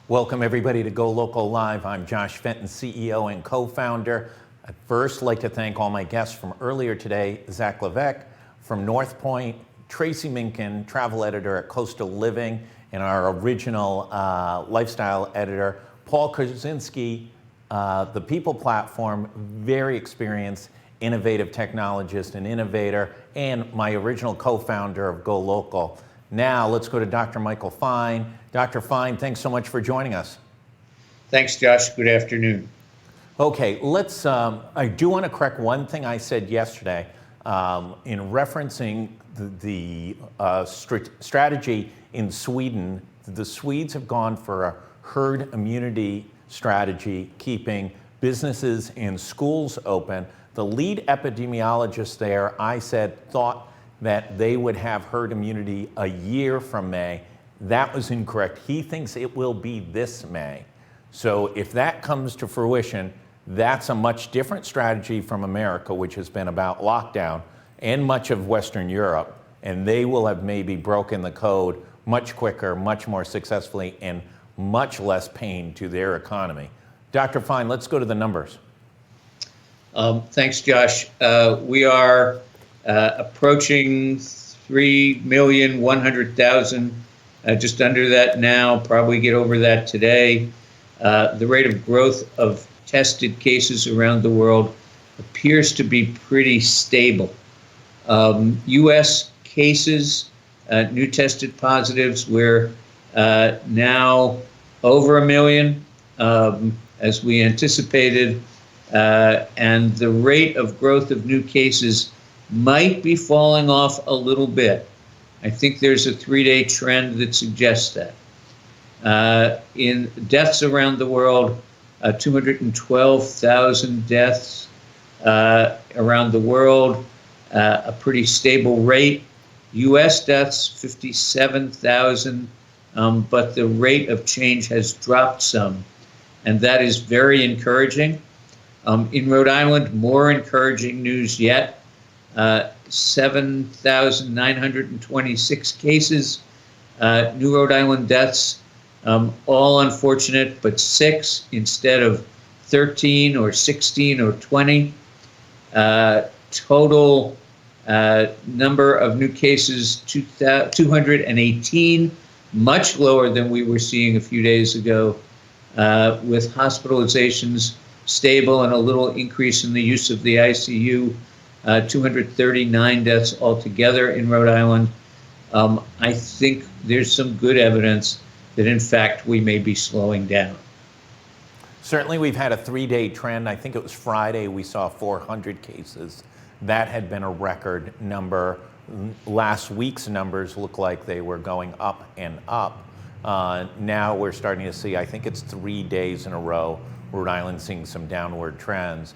Welcome everybody to GoLocal Live. I'm Josh Fenton, CEO and co-founder. I'd first like to thank all my guests from earlier today, Zach Levesque from North Point, Tracy Minkin, travel editor at Coastal Living, and our original lifestyle editor, Paul Krasinski, the People Platform, very experienced, innovative technologist and innovator, and my original co-founder of GoLocal. Now let's go to Dr. Michael Fine. Dr. Fine, thanks so much for joining us. Thanks, Josh. Good afternoon. Okay, let's, I do want to correct one thing I said yesterday in referencing the strategy in Sweden. The Swedes have gone for a herd immunity strategy, keeping businesses and schools open. The lead epidemiologist there, I said, thought that they would have herd immunity a year from May. That was incorrect. He thinks it will be this May. So if that comes to fruition, that's a much different strategy from America, which has been about lockdown, and much of Western Europe. And they will have maybe broken the code much quicker, much more successfully, and much less pain to their economy. Dr. Fine, let's go to the numbers. Thanks, Josh. We are approaching 3,100,000, just under that now, probably get over that today. The rate of growth of tested cases around the world appears to be pretty stable. U.S. cases, new tested positives, we're now over 1 million, as we anticipated, and the rate of growth of new cases might be falling off a little bit. I think there's a 3-day trend that suggests that. In deaths around the world, 212,000 deaths around the world, a pretty stable rate. U.S. deaths, 57,000, but the rate of change has dropped some, and that is very encouraging. In Rhode Island, more encouraging news yet. 7,926 cases, new Rhode Island deaths, all unfortunate, but 6 instead of 13 or 16 or 20. Total number of new cases, 218, much lower than we were seeing a few days ago, with hospitalizations stable and a little increase in the use of the ICU. 239 deaths altogether in Rhode Island. I think there's some good evidence that, in fact, we may be slowing down. Certainly, we've had a 3-day trend. I think it was Friday we saw 400 cases. That had been a record number. Last week's numbers look like they were going up and up. Now we're starting to see, I think it's 3 days in a row, Rhode Island seeing some downward trends.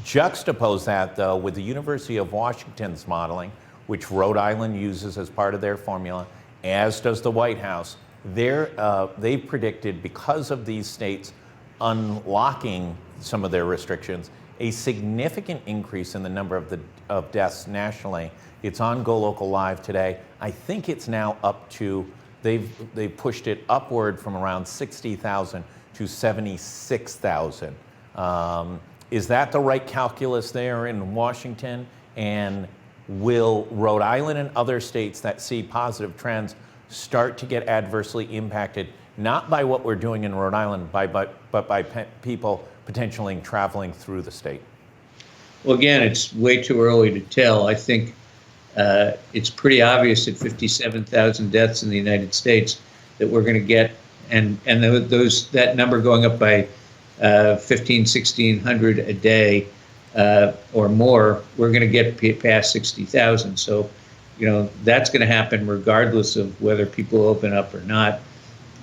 Juxtapose that, though, with the University of Washington's modeling, which Rhode Island uses as part of their formula, as does the White House. They've predicted, because of these states unlocking some of their restrictions, a significant increase in the number of deaths nationally. It's on GoLocal Live today. I think it's now up to, they've pushed it upward from around 60,000 to 76,000. Is that the right calculus there in Washington? And will Rhode Island and other states that see positive trends start to get adversely impacted, not by what we're doing in Rhode Island, but by people potentially traveling through the state? Well, again, it's way too early to tell. I think it's pretty obvious at 57,000 deaths in the United States that we're going to get, and that number going up by 1,600 a day or more, we're going to get past 60,000. So, that's going to happen regardless of whether people open up or not.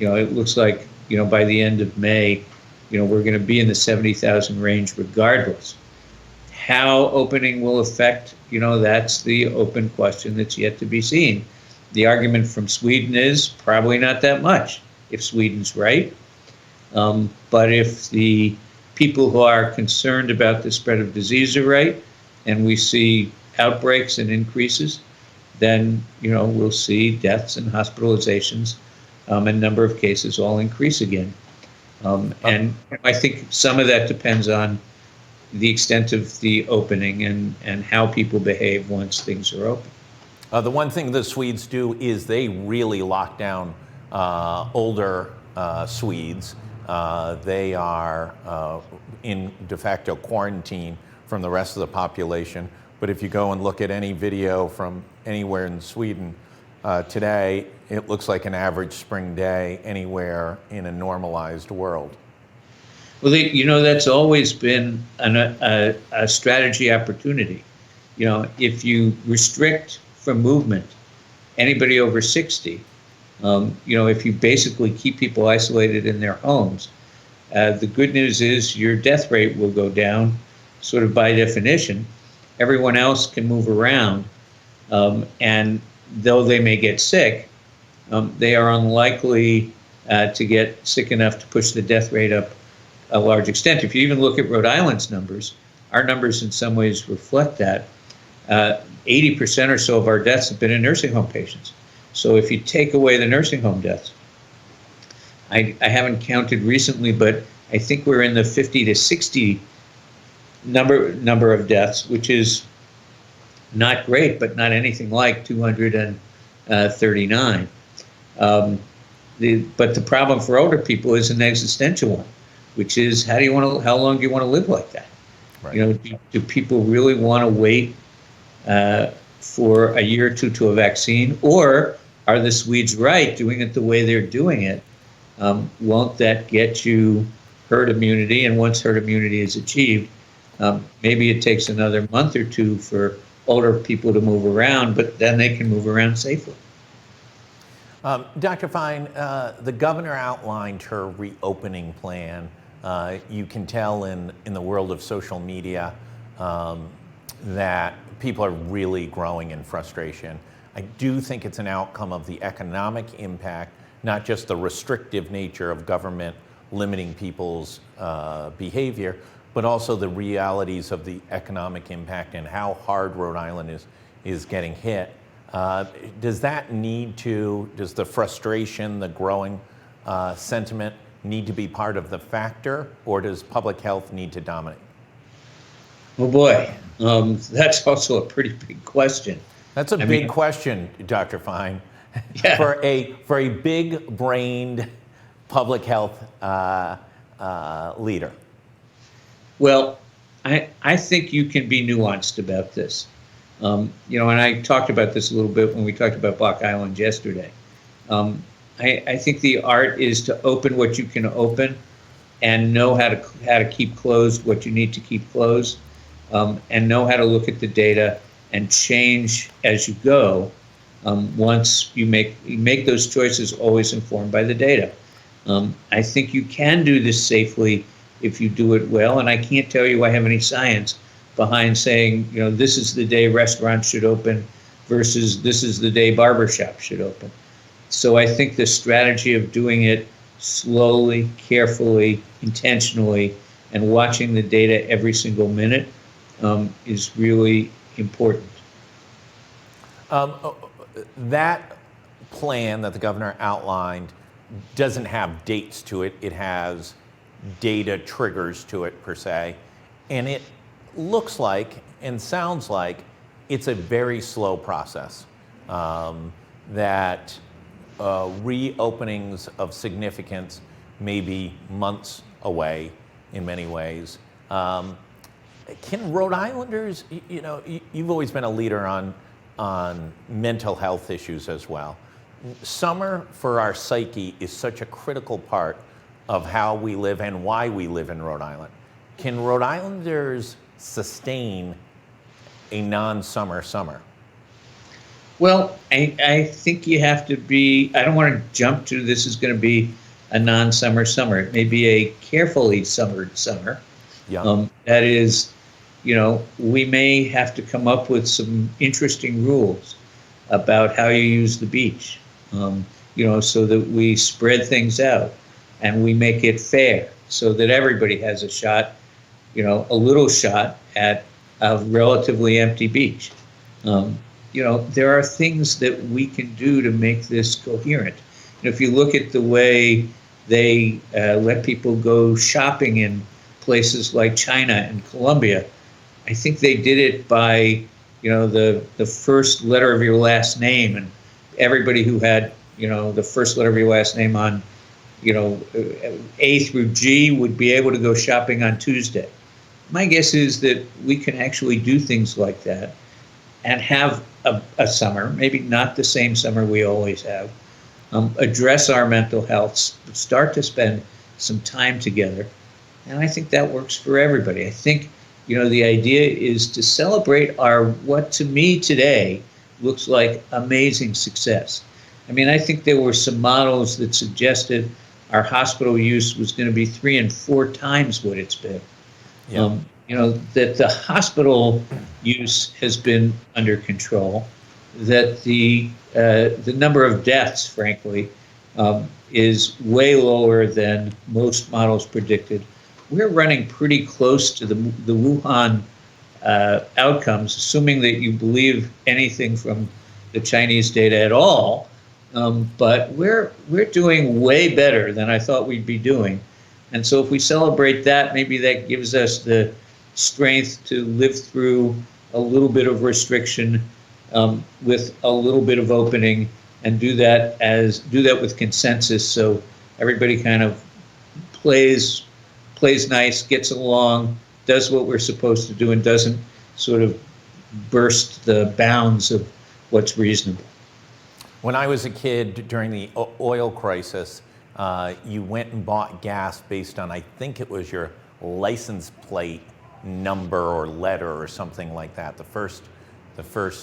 It looks like, by the end of May, we're going to be in the 70,000 range regardless. How opening will affect, that's the open question that's yet to be seen. The argument from Sweden is probably not that much, if Sweden's right. But if the people who are concerned about the spread of disease are right, and we see outbreaks and increases, then we'll see deaths and hospitalizations and number of cases all increase again. And I think some of that depends on the extent of the opening and how people behave once things are open. The one thing the Swedes do is they really lock down older Swedes. They are in de facto quarantine from the rest of the population. But if you go and look at any video from anywhere in Sweden today, it looks like an average spring day anywhere in a normalized world. Well, that's always been a strategy opportunity. If you restrict from movement anybody over 60, if you basically keep people isolated in their homes, the good news is your death rate will go down, sort of by definition. Everyone else can move around, and though they may get sick, they are unlikely to get sick enough to push the death rate up a large extent. If you even look at Rhode Island's numbers, our numbers in some ways reflect that. 80% or so of our deaths have been in nursing home patients. So if you take away the nursing home deaths, I haven't counted recently, but I think we're in the 50 to 60 number of deaths, which is not great, but not anything like 239. But the problem for older people is an existential one, which is how long do you want to live like that? Right. Do people really want to wait for a year or two to a vaccine, or are the Swedes right doing it the way they're doing it? Won't that get you herd immunity? And once herd immunity is achieved, maybe it takes another month or two for older people to move around, but then they can move around safely. Dr. Fine, the governor outlined her reopening plan. You can tell in the world of social media that people are really growing in frustration. I do think it's an outcome of the economic impact, not just the restrictive nature of government limiting people's behavior, but also the realities of the economic impact and how hard Rhode Island is getting hit. Does the frustration, the growing sentiment need to be part of the factor, or does public health need to dominate? Oh boy, that's also a pretty big question. That's a big question, Dr. Fine, Yeah. for a big-brained public health leader. Well, I think you can be nuanced about this. And I talked about this a little bit when we talked about Block Island yesterday. I think the art is to open what you can open and know how to keep closed what you need to keep closed, and know how to look at the data and change as you go. Once you make those choices, always informed by the data. I think you can do this safely if you do it well, and I can't tell you I have any science behind saying, this is the day restaurants should open versus this is the day barbershops should open. So I think the strategy of doing it slowly, carefully, intentionally, and watching the data every single minute is really important. That plan that the governor outlined doesn't have dates to it. It has data triggers to it, per se. And it looks like and sounds like it's a very slow process, that reopenings of significance may be months away in many ways. Can Rhode Islanders, you've always been a leader on mental health issues as well. Summer for our psyche is such a critical part of how we live and why we live in Rhode Island. Can Rhode Islanders sustain a non-summer summer? Well, I think you have to be, I don't want to jump to this is going to be a non-summer summer. It may be a carefully summered summer. Yeah. That is, we may have to come up with some interesting rules about how you use the beach, so that we spread things out and we make it fair so that everybody has a shot, a little shot at a relatively empty beach. There are things that we can do to make this coherent. And if you look at the way they let people go shopping in places like China and Colombia, I think they did it by, the first letter of your last name, and everybody who had, the first letter of your last name on, A through G would be able to go shopping on Tuesday. My guess is that we can actually do things like that and have a summer, maybe not the same summer we always have, address our mental health, start to spend some time together. And I think that works for everybody. I think, the idea is to celebrate our, what to me today looks like amazing success. I mean, I think there were some models that suggested our hospital use was going to be 3 and 4 times what it's been. Yeah. That the hospital use has been under control, that the number of deaths, frankly, is way lower than most models predicted. We're running pretty close to the Wuhan outcomes, assuming that you believe anything from the Chinese data at all. But we're doing way better than I thought we'd be doing. And so if we celebrate that, maybe that gives us the strength to live through a little bit of restriction with a little bit of opening, and do that with consensus, so everybody kind of plays nice, gets along, does what we're supposed to do, and doesn't sort of burst the bounds of what's reasonable. When I was a kid during the oil crisis, you went and bought gas based on, I think it was your license plate number or letter or something like that. The first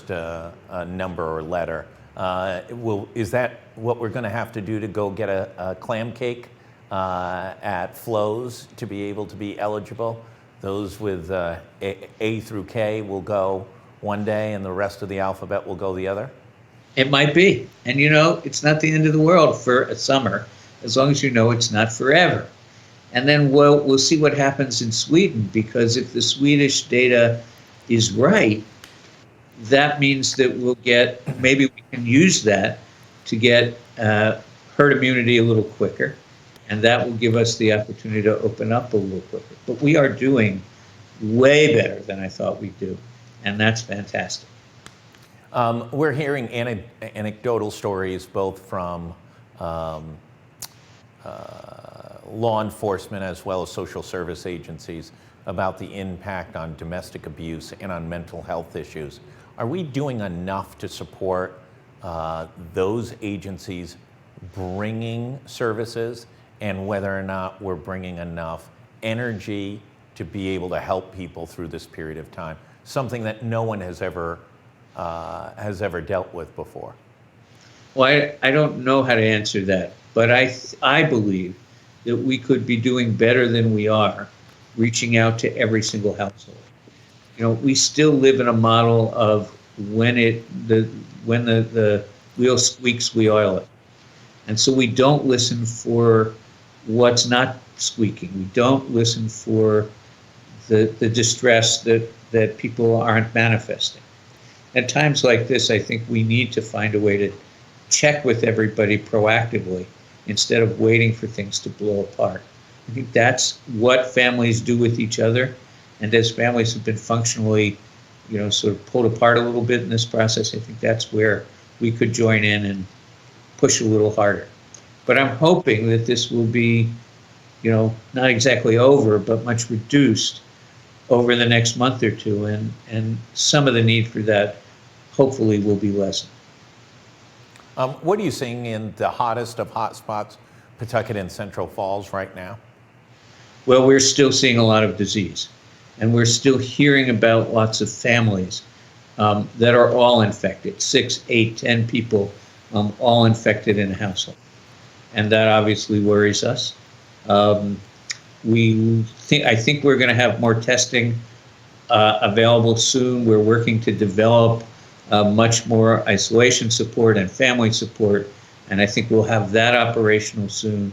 number or letter. Is that what we're going to have to do to go get a clam cake at Flo's to be able to be eligible? Those with A through K will go one day, and the rest of the alphabet will go the other? It might be. And it's not the end of the world for a summer, as long as it's not forever. And then we'll see what happens in Sweden, because if the Swedish data is right, that means that maybe we can use that to get herd immunity a little quicker, and that will give us the opportunity to open up a little quicker. But we are doing way better than I thought we'd do, and that's fantastic. We're hearing anecdotal stories both from law enforcement as well as social service agencies about the impact on domestic abuse and on mental health issues. Are we doing enough to support those agencies bringing services, and whether or not we're bringing enough energy to be able to help people through this period of time, something that no one has ever dealt with before? Well, I don't know how to answer that, but I believe that we could be doing better than we are, reaching out to every single household. We still live in a model of when the wheel squeaks, we oil it. And so we don't listen for what's not squeaking. We don't listen for the distress that people aren't manifesting. At times like this, I think we need to find a way to check with everybody proactively instead of waiting for things to blow apart. I think that's what families do with each other. And as families have been functionally, sort of pulled apart a little bit in this process, I think that's where we could join in and push a little harder. But I'm hoping that this will be, not exactly over, but much reduced over the next month or two. And some of the need for that hopefully will be lessened. What are you seeing in the hottest of hot spots, Pawtucket and Central Falls right now? Well, we're still seeing a lot of disease, and we're still hearing about lots of families that are all infected, 6, 8, 10 people all infected in a household. And that obviously worries us. I think we're going to have more testing available soon. We're working to develop much more isolation support and family support, and I think we'll have that operational soon.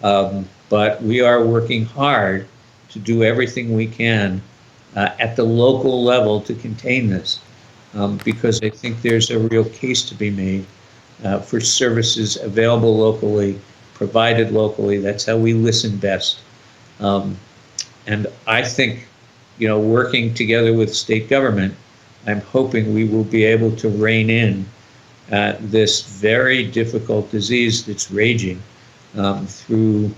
But we are working hard to do everything we can at the local level to contain this, because I think there's a real case to be made for services available locally, provided locally. That's how we listen best. And I think, working together with state government, I'm hoping we will be able to rein in this very difficult disease that's raging through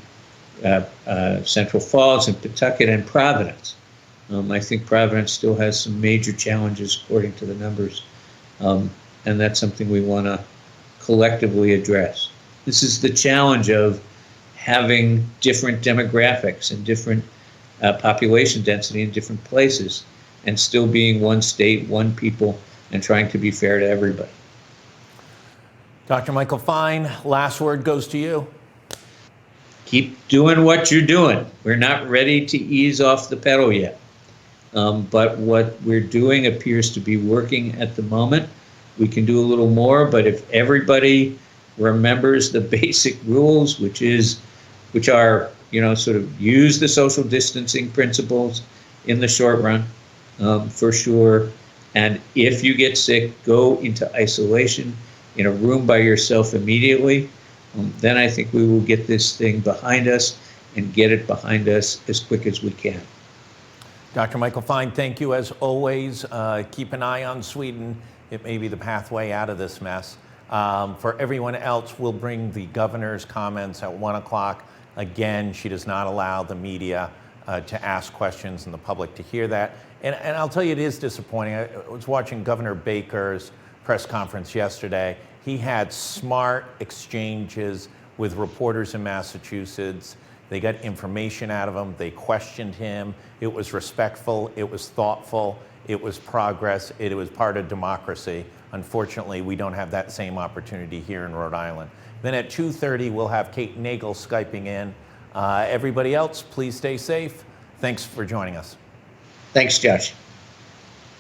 Central Falls and Pawtucket and Providence. I think Providence still has some major challenges according to the numbers, and that's something we want to collectively address. This is the challenge of having different demographics and different population density in different places, and still being one state, one people, and trying to be fair to everybody. Dr. Michael Fine, last word goes to you. Keep doing what you're doing. We're not ready to ease off the pedal yet. But what we're doing appears to be working at the moment. We can do a little more, but if everybody remembers the basic rules, which are, sort of use the social distancing principles in the short run, for sure. And if you get sick, go into isolation in a room by yourself immediately. Then I think we will get this thing behind us and get it behind us as quick as we can. Dr. Michael Fine, thank you as always. Keep an eye on Sweden. It may be the pathway out of this mess. For everyone else, we'll bring the governor's comments at 1 o'clock. Again, she does not allow the media to ask questions and the public to hear that. And I'll tell you, it is disappointing. I was watching Governor Baker's press conference yesterday. He had smart exchanges with reporters in Massachusetts. They got information out of him. They questioned him. It was respectful. It was thoughtful. It was progress. It was part of democracy. Unfortunately, we don't have that same opportunity here in Rhode Island. Then at 2:30, we'll have Kate Nagel Skyping in. Everybody else, please stay safe. Thanks for joining us. Thanks, Josh.